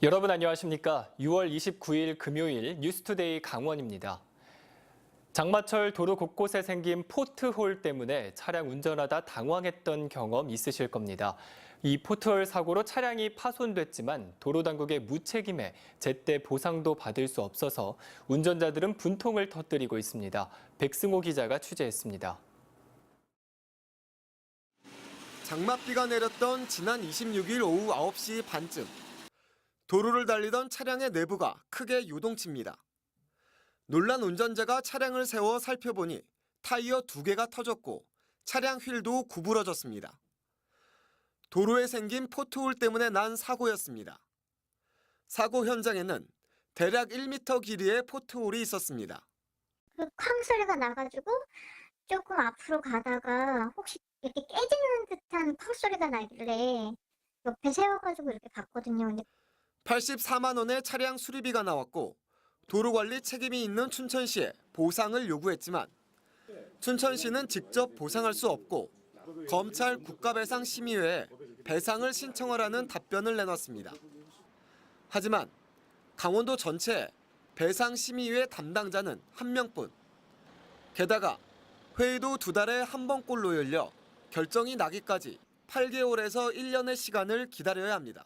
여러분 안녕하십니까? 6월 29일 금요일 뉴스투데이 강원입니다. 장마철 도로 곳곳에 생긴 포트홀 때문에 차량 운전하다 당황했던 경험 있으실 겁니다. 이 포트홀 사고로 차량이 파손됐지만 도로당국의 무책임에 제때 보상도 받을 수 없어서 운전자들은 분통을 터뜨리고 있습니다. 백승호 기자가 취재했습니다. 장맛비가 내렸던 지난 26일 오후 9시 반쯤. 도로를 달리던 차량의 내부가 크게 요동칩니다. 놀란 운전자가 차량을 세워 살펴보니 타이어 2개가 터졌고 차량 휠도 구부러졌습니다. 도로에 생긴 포트홀 때문에 난 사고였습니다. 사고 현장에는 대략 1m 길이의 포트홀이 있었습니다. 쾅 소리가 나가지고 조금 앞으로 가다가 혹시 이렇게 깨지는 듯한 쾅 소리가 나길래 옆에 세워가지고 이렇게 봤거든요. 근데 84만 원의 차량 수리비가 나왔고 도로관리 책임이 있는 춘천시에 보상을 요구했지만 춘천시는 직접 보상할 수 없고 검찰 국가배상심의회에 배상을 신청하라는 답변을 내놨습니다. 하지만 강원도 전체에 배상심의회 담당자는 한 명뿐. 게다가 회의도 2달에 한 번꼴로 열려 결정이 나기까지 8개월에서 1년의 시간을 기다려야 합니다.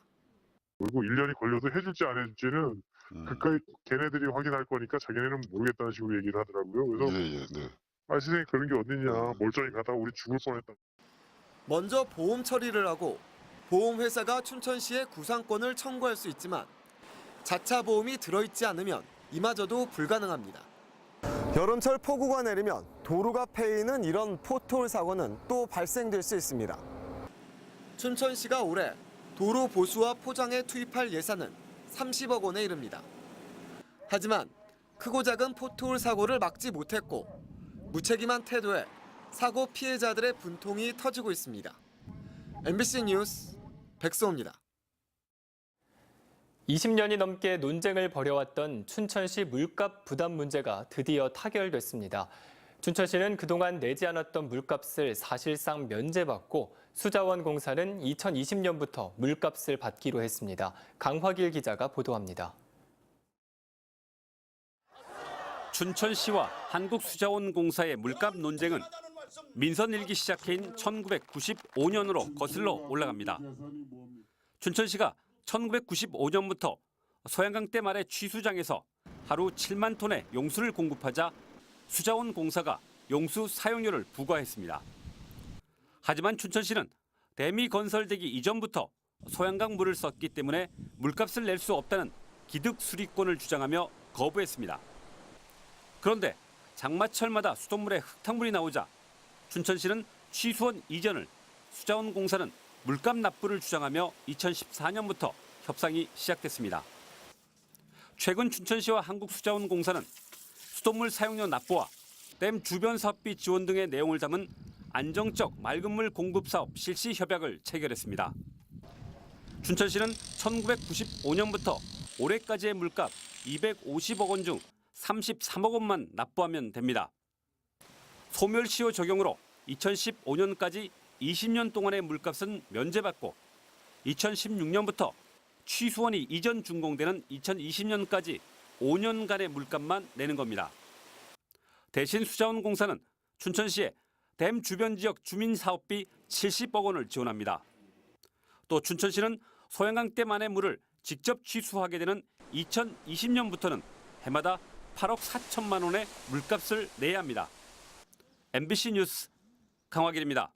그리고 1년이 걸려도 해줄지 안 해줄지는 그까이 걔네들이 확인할 거니까 자기네는 모르겠다는 식으로 얘기를 하더라고요. 그래서 네. 아 세상에 그런 게 어딨냐. 멀쩡히 가다가 우리 죽을 뻔했다. 먼저 보험 처리를 하고 보험회사가 춘천시에 구상권을 청구할 수 있지만 자차 보험이 들어있지 않으면 이마저도 불가능합니다. 여름철 폭우가 내리면 도로가 패이는 이런 포트홀 사고는 또 발생될 수 있습니다. 춘천시가 올해 도로 보수와 포장에 투입할 예산은 30억 원에 이릅니다. 하지만 크고 작은 포트홀 사고를 막지 못했고 무책임한 태도에 사고 피해자들의 분통이 터지고 있습니다. MBC 뉴스 백승호입니다. 20년이 넘게 논쟁을 벌여왔던 춘천시 물값 부담 문제가 드디어 타결됐습니다. 춘천시는 그동안 내지 않았던 물값을 사실상 면제받고 수자원공사는 2020년부터 물값을 받기로 했습니다. 강화길 기자가 보도합니다. 춘천시와 한국수자원공사의 물값 논쟁은 민선 일기 시작해인 1995년으로 거슬러 올라갑니다. 춘천시가 1995년부터 소양강댐 아래 취수장에서 하루 7만 톤의 용수를 공급하자 수자원공사가 용수 사용료를 부과했습니다. 하지만 춘천시는 댐이 건설되기 이전부터 소양강 물을 썼기 때문에 물값을 낼 수 없다는 기득 수리권을 주장하며 거부했습니다. 그런데 장마철마다 수돗물에 흙탕물이 나오자 춘천시는 취수원 이전을, 수자원공사는 물값 납부를 주장하며 2014년부터 협상이 시작됐습니다. 최근 춘천시와 한국수자원공사는 수돗물 사용료 납부와 댐 주변 사업비 지원 등의 내용을 담은 안정적 맑은물 공급 사업 실시 협약을 체결했습니다. 춘천시는 1995년부터 올해까지의 물값 250억 원 중 33억 원만 납부하면 됩니다. 소멸시효 적용으로 2015년까지 20년 동안의 물값은 면제받고 2016년부터 취수원이 이전 준공되는 2020년까지 5년간의 물값만 내는 겁니다. 대신 수자원공사는 춘천시에 댐 주변 지역 주민 사업비 70억 원을 지원합니다. 또 춘천시는 소양강댐 안의 물을 직접 취수하게 되는 2020년부터는 해마다 8억 4천만 원의 물값을 내야 합니다. MBC 뉴스 강화길입니다.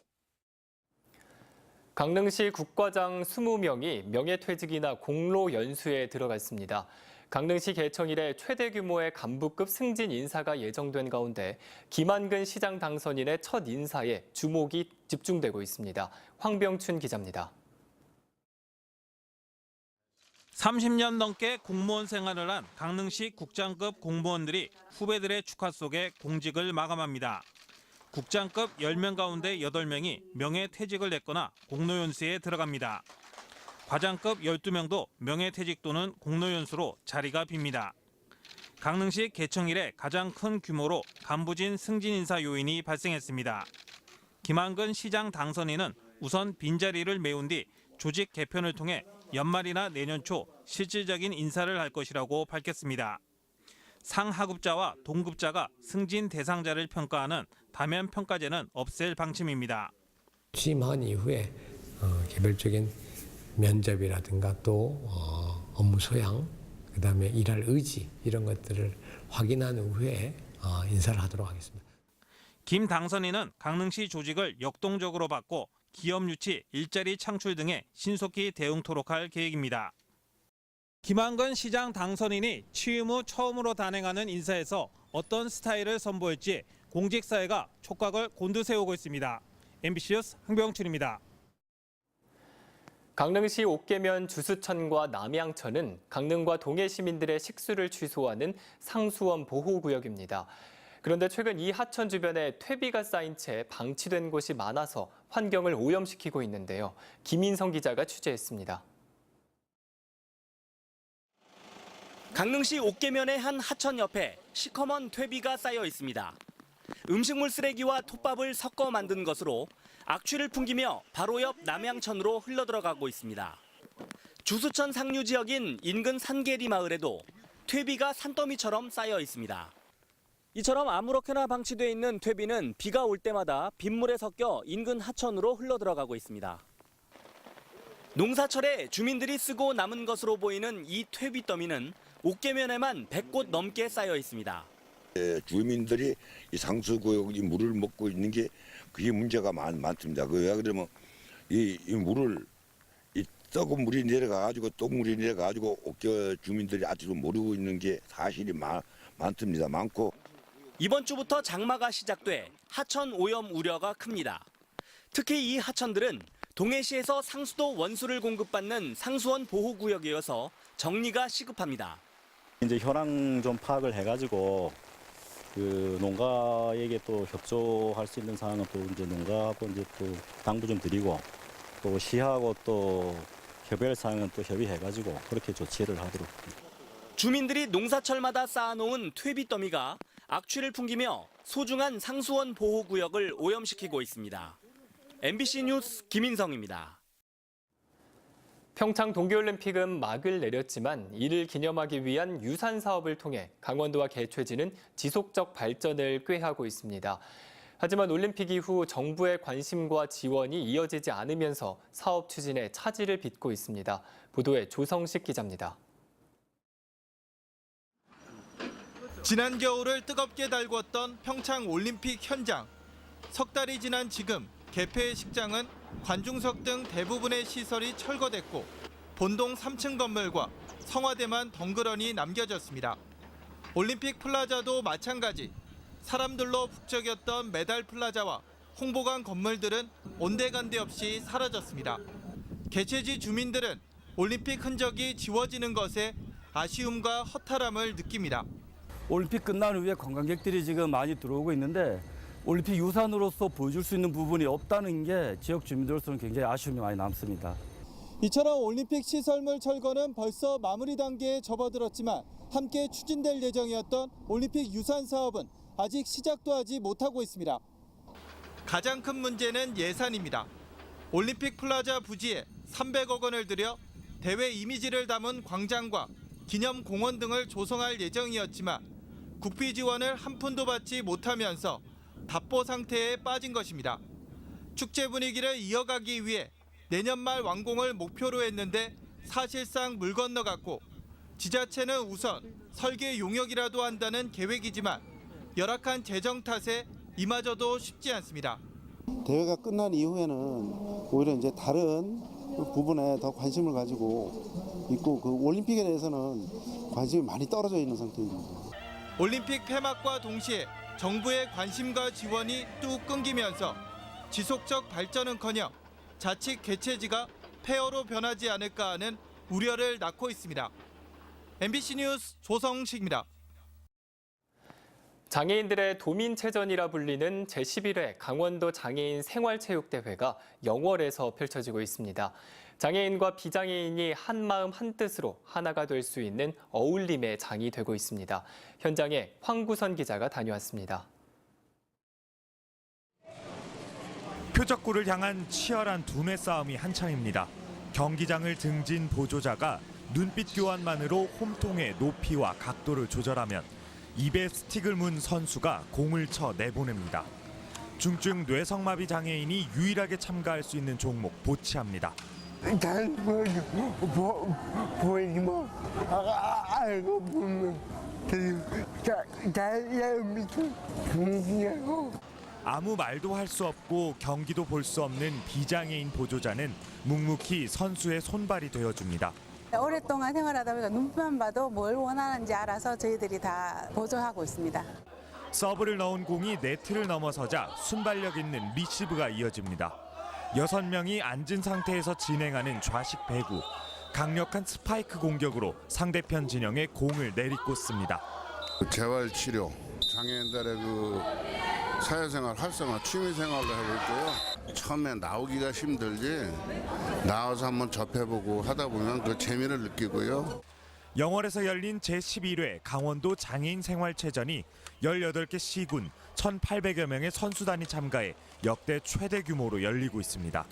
강릉시 국과장 20명이 명예퇴직이나 공로 연수에 들어갔습니다. 강릉시 개청일에 최대 규모의 간부급 승진 인사가 예정된 가운데 김한근 시장 당선인의 첫 인사에 주목이 집중되고 있습니다. 황병춘 기자입니다. 30년 넘게 공무원 생활을 한 강릉시 국장급 공무원들이 후배들의 축하 속에 공직을 마감합니다. 국장급 10명 가운데 8명이 명예퇴직을 냈거나 공로연수에 들어갑니다. 과장급 12명도 명예퇴직 또는 공로연수로 자리가 빕니다. 강릉시 개청일에 가장 큰 규모로 간부진 승진 인사 요인이 발생했습니다. 김한근 시장 당선인은 우선 빈자리를 메운 뒤 조직 개편을 통해 연말이나 내년 초 실질적인 인사를 할 것이라고 밝혔습니다. 상하급자와 동급자가 승진 대상자를 평가하는 다면 평가제는 없앨 방침입니다. 취임한 이후에 개별적인 면접이라든가 또 업무 소양, 그다음에 일할 의지 이런 것들을 확인한 후에 인사를 하도록 하겠습니다. 김 당선인은 강릉시 조직을 역동적으로 바꿔 기업 유치, 일자리 창출 등에 신속히 대응토록 할 계획입니다. 김한근 시장 당선인이 취임 후 처음으로 단행하는 인사에서 어떤 스타일을 선보일지 공직사회가 촉각을 곤두세우고 있습니다. MBC 뉴스 황병춘입니다. 강릉시 옥계면 주수천과 남양천은 강릉과 동해 시민들의 식수를 취소하는 상수원 보호구역입니다. 그런데 최근 이 하천 주변에 퇴비가 쌓인 채 방치된 곳이 많아서 환경을 오염시키고 있는데요. 김인성 기자가 취재했습니다. 강릉시 옥계면의 한 하천 옆에 시커먼 퇴비가 쌓여 있습니다. 음식물 쓰레기와 톱밥을 섞어 만든 것으로 악취를 풍기며 바로 옆 남양천으로 흘러들어가고 있습니다. 주수천 상류 지역인 인근 산계리 마을에도 퇴비가 산더미처럼 쌓여 있습니다. 이처럼 아무렇게나 방치돼 있는 퇴비는 비가 올 때마다 빗물에 섞여 인근 하천으로 흘러들어가고 있습니다. 농사철에 주민들이 쓰고 남은 것으로 보이는 이 퇴비 더미는 옥계면에만 100곳 넘게 쌓여 있습니다. 주민들이 이 상수구역이 물을 먹고 있는 게 그게 문제가 많습니다. 왜 그러면 이 물을 이 썩은 물이 내려가가지고 똥물이 내려가가지고 옥계 주민들이 아직도 모르고 있는 게 사실이 많습니다. 많고. 이번 주부터 장마가 시작돼 하천 오염 우려가 큽니다. 특히 이 하천들은 동해시에서 상수도 원수를 공급받는 상수원 보호구역이어서 정리가 시급합니다. 이제 현황 좀 파악을 해가지고 그 농가에게 또 협조할 수 있는 사항은 또 이제 농가하고 이제 또 당부 좀 드리고 또 시하고 또 협의할 사항은 또 협의해가지고 그렇게 조치를 하도록 합니다. 주민들이 농사철마다 쌓아놓은 퇴비 더미가 악취를 풍기며 소중한 상수원 보호구역을 오염시키고 있습니다. MBC 뉴스 김인성입니다. 평창 동계올림픽은 막을 내렸지만 이를 기념하기 위한 유산 사업을 통해 강원도와 개최지는 지속적 발전을 꾀하고 있습니다. 하지만 올림픽 이후 정부의 관심과 지원이 이어지지 않으면서 사업 추진에 차질을 빚고 있습니다. 보도에 조성식 기자입니다. 지난 겨울을 뜨겁게 달궜던 평창 올림픽 현장. 석 달이 지난 지금 개폐 식장은 관중석 등 대부분의 시설이 철거됐고 본동 3층 건물과 성화대만 덩그러니 남겨졌습니다. 올림픽 플라자도 마찬가지. 사람들로 북적였던 메달 플라자와 홍보관 건물들은 온데간데 없이 사라졌습니다. 개최지 주민들은 올림픽 흔적이 지워지는 것에 아쉬움과 허탈함을 느낍니다. 올림픽 끝난 후에 관광객들이 지금 많이 들어오고 있는데 올림픽 유산으로서 보여줄 수 있는 부분이 없다는 게 지역 주민들로서는 굉장히 아쉬움이 많이 남습니다. 이처럼 올림픽 시설물 철거는 벌써 마무리 단계에 접어들었지만 함께 추진될 예정이었던 올림픽 유산 사업은 아직 시작도 하지 못하고 있습니다. 가장 큰 문제는 예산입니다. 올림픽 플라자 부지에 300억 원을 들여 대회 이미지를 담은 광장과 기념 공원 등을 조성할 예정이었지만 국비 지원을 한 푼도 받지 못하면서 답보 상태에 빠진 것입니다. 축제 분위기를 이어가기 위해 내년 말 완공을 목표로 했는데 사실상 물 건너갔고 지자체는 우선 설계 용역이라도 한다는 계획이지만 열악한 재정 탓에 이마저도 쉽지 않습니다. 대회가 끝난 이후에는 오히려 이제 다른 부분에 더 관심을 가지고 있고 그 올림픽에 대해서는 관심이 많이 떨어져 있는 상태입니다. 올림픽 폐막과 동시에 정부의 관심과 지원이 뚝 끊기면서 지속적 발전은커녕 자칫 개최지가 폐허로 변하지 않을까 하는 우려를 낳고 있습니다. MBC 뉴스 조성식입니다. 장애인들의 도민체전이라 불리는 제11회 강원도 장애인 생활체육대회가 영월에서 펼쳐지고 있습니다. 장애인과 비장애인이 한마음 한뜻으로 하나가 될 수 있는 어울림의 장이 되고 있습니다. 현장에 황구선 기자가 다녀왔습니다. 표적구를 향한 치열한 두뇌 싸움이 한창입니다. 경기장을 등진 보조자가 눈빛 교환만으로 홈통의 높이와 각도를 조절하면 입에 스틱을 문 선수가 공을 쳐 내보냅니다. 중증 뇌성마비 장애인이 유일하게 참가할 수 있는 종목 보치아입니다. 잘 보이지만 알고 보면 아무 말도 할 수 없고 경기도 볼 수 없는 비장애인 보조자는 묵묵히 선수의 손발이 되어줍니다. 오랫동안 생활하다 보니까 눈빛만 봐도 뭘 원하는지 알아서 저희들이 다 보조하고 있습니다. 서브를 넣은 공이 네트를 넘어서자 순발력 있는 리시브가 이어집니다. 6명이 앉은 상태에서 진행하는 좌식 배구. 강력한 스파이크 공격으로 상대편 진영에 공을 내리꽂습니다. 재활치료, 장애인들의 사회생활 활성화, 취미생활로 하고 있고요. 처음에 나오기가 힘들지 나와서 한번 접해보고 하다 보면 그 재미를 느끼고요. 영월에서 열린 제11회 강원도 장애인 생활체전이 18개 시군 1,800여 명의 선수단이 참가해 역대 최대 규모로 열리고 있습니다.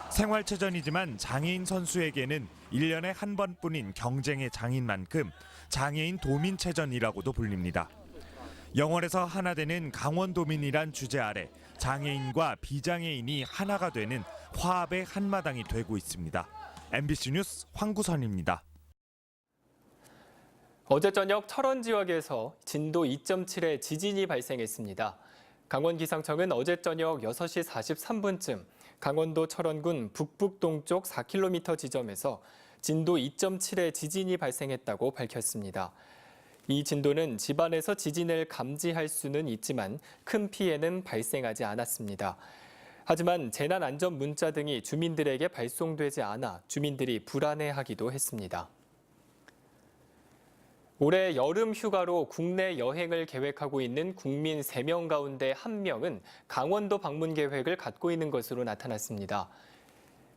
생활체전이지만 장애인 선수에게는 1년에 한 번뿐인 경쟁의 장인 만큼 장애인 도민체전이라고도 불립니다. 영월에서 하나 되는 강원도민이란 주제 아래 장애인과 비장애인이 하나가 되는 화합의 한마당이 되고 있습니다. MBC 뉴스 황구선입니다. 어제 저녁 철원 지역에서 진도 2.7의 지진이 발생했습니다. 강원기상청은 어제 저녁 6시 43분쯤 강원도 철원군 북북동쪽 4km 지점에서 진도 2.7의 지진이 발생했다고 밝혔습니다. 이 진도는 집안에서 지진을 감지할 수는 있지만 큰 피해는 발생하지 않았습니다. 하지만 재난안전 문자 등이 주민들에게 발송되지 않아 주민들이 불안해하기도 했습니다. 올해 여름 휴가로 국내 여행을 계획하고 있는 국민 3명 가운데 1명은 강원도 방문 계획을 갖고 있는 것으로 나타났습니다.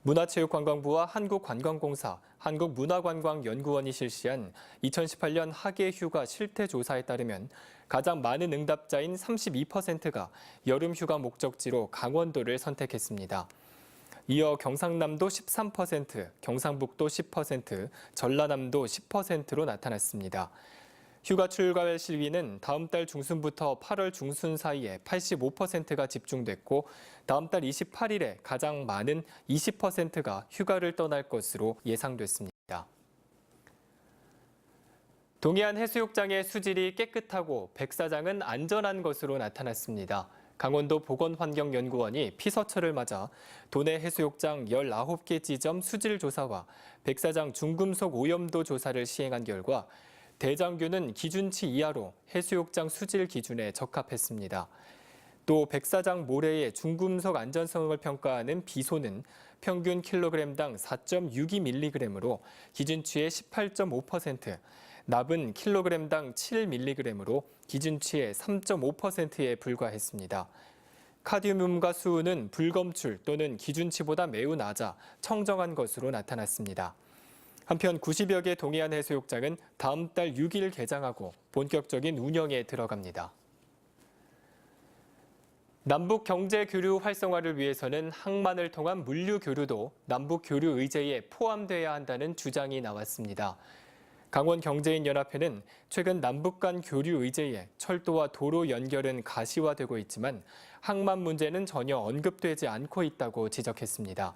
문화체육관광부와 한국관광공사, 한국문화관광연구원이 실시한 2018년 하계 휴가 실태 조사에 따르면 가장 많은 응답자인 32%가 여름 휴가 목적지로 강원도를 선택했습니다. 이어 경상남도 13%, 경상북도 10%, 전라남도 10%로 나타났습니다. 휴가 출발 실위는 다음 달 중순부터 8월 중순 사이에 85%가 집중됐고 다음 달 28일에 가장 많은 20%가 휴가를 떠날 것으로 예상됐습니다. 동해안 해수욕장의 수질이 깨끗하고 백사장은 안전한 것으로 나타났습니다. 강원도 보건환경연구원이 피서철을 맞아 도내 해수욕장 19개 지점 수질 조사와 백사장 중금속 오염도 조사를 시행한 결과 대장균은 기준치 이하로 해수욕장 수질 기준에 적합했습니다. 또 백사장 모래의 중금속 안전성을 평가하는 비소는 평균 킬로그램당 4.62mg으로 기준치의 18.5%, 납은 킬로그램당 7mg으로 기준치의 3.5%에 불과했습니다. 카드뮴과 수은은 불검출 또는 기준치보다 매우 낮아 청정한 것으로 나타났습니다. 한편 90여 개 동해안 해수욕장은 다음 달 6일 개장하고 본격적인 운영에 들어갑니다. 남북 경제 교류 활성화를 위해서는 항만을 통한 물류 교류도 남북 교류 의제에 포함돼야 한다는 주장이 나왔습니다. 강원경제인연합회는 최근 남북 간 교류 의제에 철도와 도로 연결은 가시화되고 있지만 항만 문제는 전혀 언급되지 않고 있다고 지적했습니다.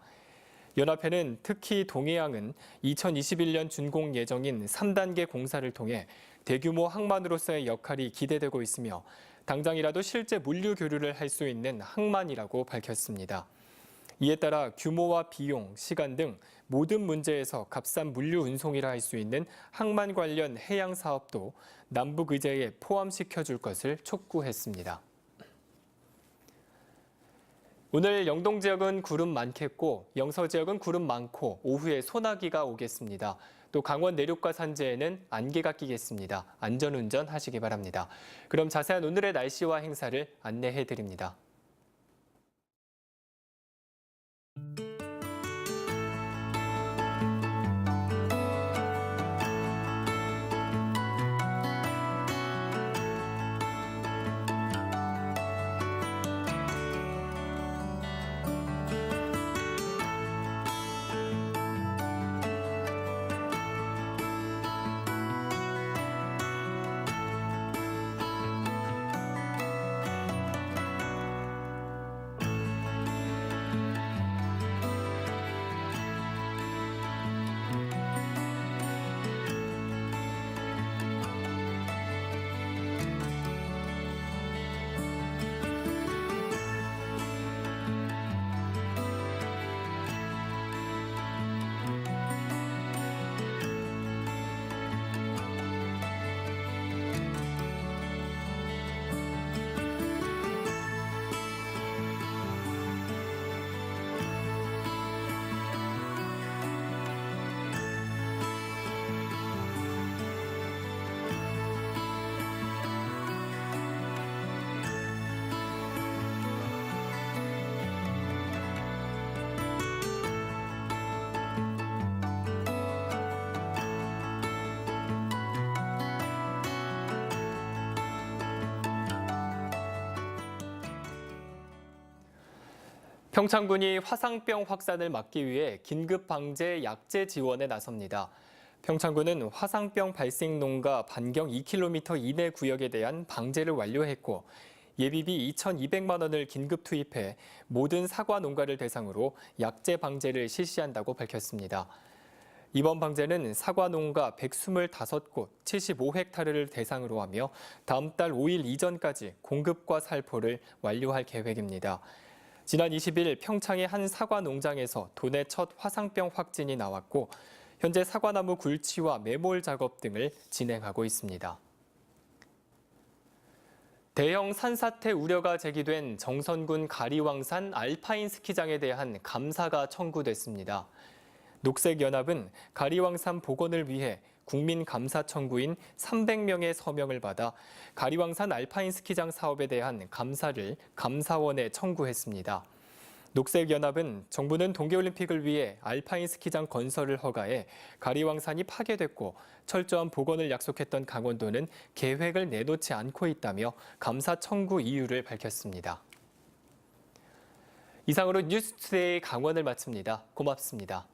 연합회는 특히 동해항은 2021년 준공 예정인 3단계 공사를 통해 대규모 항만으로서의 역할이 기대되고 있으며 당장이라도 실제 물류 교류를 할 수 있는 항만이라고 밝혔습니다. 이에 따라 규모와 비용, 시간 등 모든 문제에서 값싼 물류 운송이라 할 수 있는 항만 관련 해양 사업도 남북 의제에 포함시켜줄 것을 촉구했습니다. 오늘 영동 지역은 구름 많겠고 영서 지역은 구름 많고 오후에 소나기가 오겠습니다. 또 강원 내륙과 산지에는 안개가 끼겠습니다. 안전운전 하시기 바랍니다. 그럼 자세한 오늘의 날씨와 행사를 안내해 드립니다. 평창군이 화상병 확산을 막기 위해 긴급 방제 약제 지원에 나섭니다. 평창군은 화상병 발생 농가 반경 2km 이내 구역에 대한 방제를 완료했고 예비비 2,200만 원을 긴급 투입해 모든 사과 농가를 대상으로 약제 방제를 실시한다고 밝혔습니다. 이번 방제는 사과 농가 125곳 75헥타르를 대상으로 하며 다음 달 5일 이전까지 공급과 살포를 완료할 계획입니다. 지난 20일 평창의 한 사과 농장에서 도내 첫 화상병 확진이 나왔고 현재 사과나무 굴치와 매몰 작업 등을 진행하고 있습니다. 대형 산사태 우려가 제기된 정선군 가리왕산 알파인 스키장에 대한 감사가 청구됐습니다. 녹색연합은 가리왕산 복원을 위해 국민 감사 청구인 300명의 서명을 받아 가리왕산 알파인 스키장 사업에 대한 감사를 감사원에 청구했습니다. 녹색연합은 정부는 동계올림픽을 위해 알파인 스키장 건설을 허가해 가리왕산이 파괴됐고 철저한 복원을 약속했던 강원도는 계획을 내놓지 않고 있다며 감사 청구 이유를 밝혔습니다. 이상으로 뉴스투데이 강원을 마칩니다. 고맙습니다.